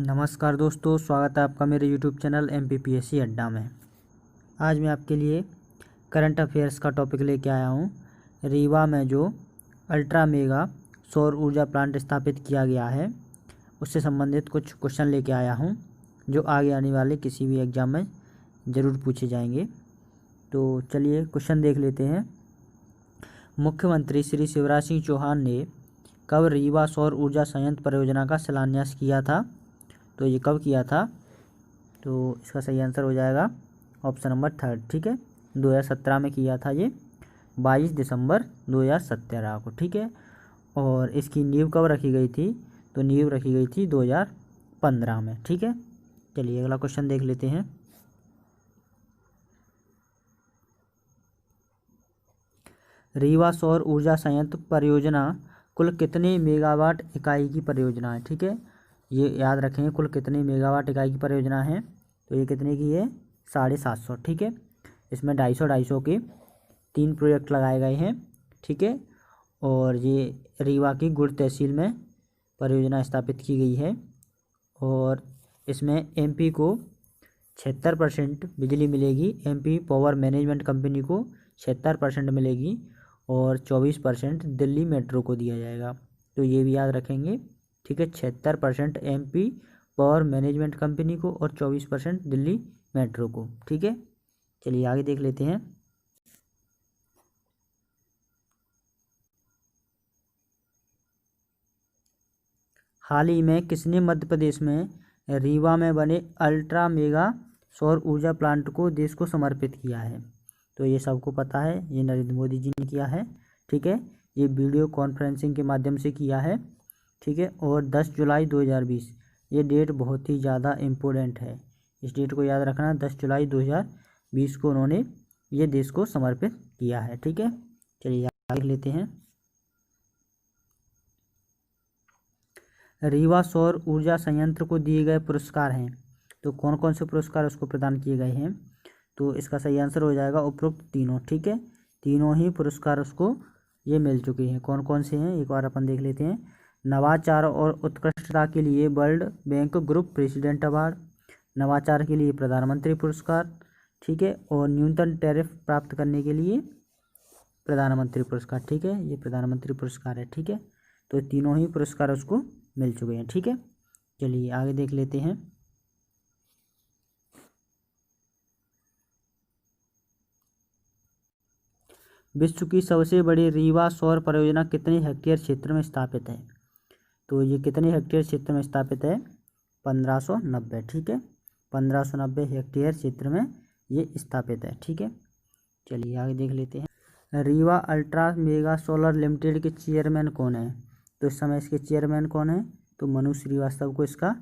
नमस्कार दोस्तों, स्वागत है आपका मेरे यूट्यूब चैनल MPPSC अड्डा में। आज मैं आपके लिए करंट अफेयर्स का टॉपिक लेके आया हूँ। रीवा में जो अल्ट्रा मेगा सौर ऊर्जा प्लांट स्थापित किया गया है उससे संबंधित कुछ क्वेश्चन लेके आया हूँ जो आगे आने वाले किसी भी एग्ज़ाम में ज़रूर पूछे जाएंगे। तो चलिए क्वेश्चन देख लेते हैं। मुख्यमंत्री श्री शिवराज सिंह चौहान ने कब रीवा सौर ऊर्जा संयंत्र परियोजना का शिलान्यास किया था? तो ये कब किया था? तो इसका सही आंसर हो जाएगा ऑप्शन नंबर 3, ठीक है। 2017 में किया था ये, 22 दिसंबर 2017 को, ठीक है। और इसकी नींव कब रखी गई थी? तो नींव रखी गई थी 2015 में, ठीक है। चलिए अगला क्वेश्चन देख लेते हैं। रीवा सौर ऊर्जा संयंत्र परियोजना कुल कितने मेगावाट इकाई की परियोजना है? ठीक है, ये याद रखेंगे, कुल कितने मेगावाट इकाई की परियोजना है। तो ये कितने की है? 750, ठीक है। इसमें 250 के 3 प्रोजेक्ट लगाए गए हैं, ठीक है। और ये रीवा की गुड़ तहसील में परियोजना स्थापित की गई है। और इसमें MP को 76% बिजली मिलेगी, MP पावर मैनेजमेंट कंपनी को 76% मिलेगी और 24% दिल्ली मेट्रो को दिया जाएगा। तो ये भी याद रखेंगे, ठीक है। 76% MP पावर मैनेजमेंट कंपनी को और 24% दिल्ली मेट्रो को, ठीक है। चलिए आगे देख लेते हैं। हाल ही में किसने मध्य प्रदेश में रीवा में बने अल्ट्रा मेगा सौर ऊर्जा प्लांट को देश को समर्पित किया है? तो ये सबको पता है, ये नरेंद्र मोदी जी ने किया है, ठीक है। ये वीडियो कॉन्फ्रेंसिंग के माध्यम से किया है, ठीक है। और 10 जुलाई 2020, ये डेट बहुत ही ज़्यादा इम्पोर्टेंट है, इस डेट को याद रखना। 10 जुलाई 2020 को उन्होंने ये देश को समर्पित किया है, ठीक है। चलिए आगे लेते हैं। रीवा सौर ऊर्जा संयंत्र को दिए गए पुरस्कार हैं, तो कौन कौन से पुरस्कार उसको प्रदान किए गए हैं? तो इसका सही आंसर हो जाएगा उपरोक्त तीनों, ठीक है। तीनों ही पुरस्कार उसको ये मिल चुके हैं। कौन कौन से हैं एक बार अपन देख लेते हैं। नवाचार और उत्कृष्टता के लिए world bank group president award, नवाचार के लिए प्रधानमंत्री पुरस्कार, ठीक है। और न्यूनतम टैरिफ प्राप्त करने के लिए प्रधानमंत्री पुरस्कार, ठीक है। ये प्रधानमंत्री पुरस्कार है, ठीक है। तो तीनों ही पुरस्कार उसको मिल चुके हैं, ठीक है। चलिए आगे देख लेते हैं। विश्व की सबसे बड़ी रीवा सौर परियोजना कितने हेक्टेयर क्षेत्र में स्थापित है? तो ये कितने हेक्टेयर क्षेत्र में स्थापित है? 1590, ठीक है। 1590 हेक्टेयर क्षेत्र में ये स्थापित है, ठीक है। चलिए आगे देख लेते हैं। Rewa ultra mega solar limited के चेयरमैन कौन है? तो इस समय इसके चेयरमैन कौन है? तो मनु श्रीवास्तव को इसका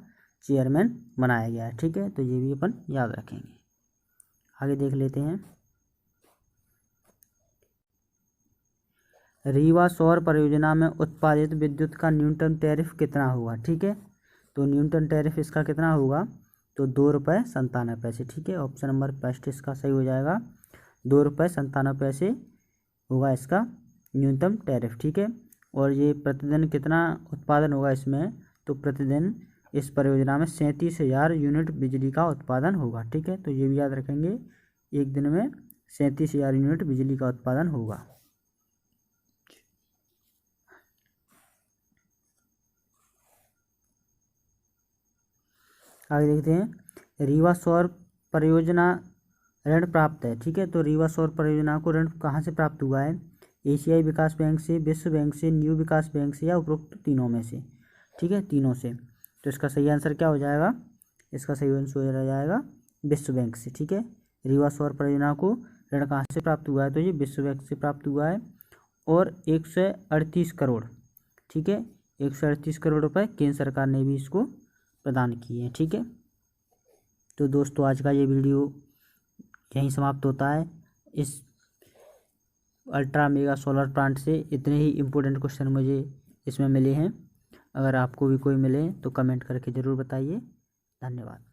चेयरमैन बनाया गया है, ठीक है। तो ये भी अपन याद रखेंगे। आगे देख लेते हैं। रीवा सौर परियोजना में उत्पादित विद्युत का न्यूनतम टैरिफ कितना होगा? ठीक है, तो न्यूनतम टैरिफ इसका कितना होगा? तो 2 रुपये 97 पैसे, ठीक है। ऑप्शन नंबर फर्स्ट इसका सही हो जाएगा, 2 रुपये 97 पैसे होगा इसका न्यूनतम टैरिफ, ठीक है। और ये प्रतिदिन कितना उत्पादन होगा इसमें? तो प्रतिदिन इस परियोजना में 37,000 यूनिट बिजली का उत्पादन होगा, ठीक है। तो ये भी याद रखेंगे, एक दिन में 37,000 यूनिट बिजली का उत्पादन होगा। आगे देखते हैं। रीवा सौर परियोजना ऋण प्राप्त है, ठीक है। तो रीवा सौर परियोजना को ऋण कहाँ से प्राप्त हुआ है? एशियाई विकास बैंक से, विश्व बैंक से, न्यू विकास बैंक से या उपरोक्त तीनों में से, ठीक है, तीनों से। तो इसका सही आंसर क्या हो जाएगा? इसका सही आंसर हो जाएगा विश्व बैंक से, ठीक है। रीवा सौर परियोजना को ऋण कहाँ से प्राप्त हुआ है? तो ये विश्व बैंक से प्राप्त हुआ है। और 138 करोड़, ठीक है, 138 करोड़ रुपये केंद्र सरकार ने भी इसको प्रदान किए हैं, ठीक है। तो दोस्तों आज का ये वीडियो यहीं समाप्त होता है। इस अल्ट्रा मेगा सोलर प्लांट से इतने ही इम्पोर्टेंट क्वेश्चन मुझे इसमें मिले हैं। अगर आपको भी कोई मिले तो कमेंट करके ज़रूर बताइए। धन्यवाद।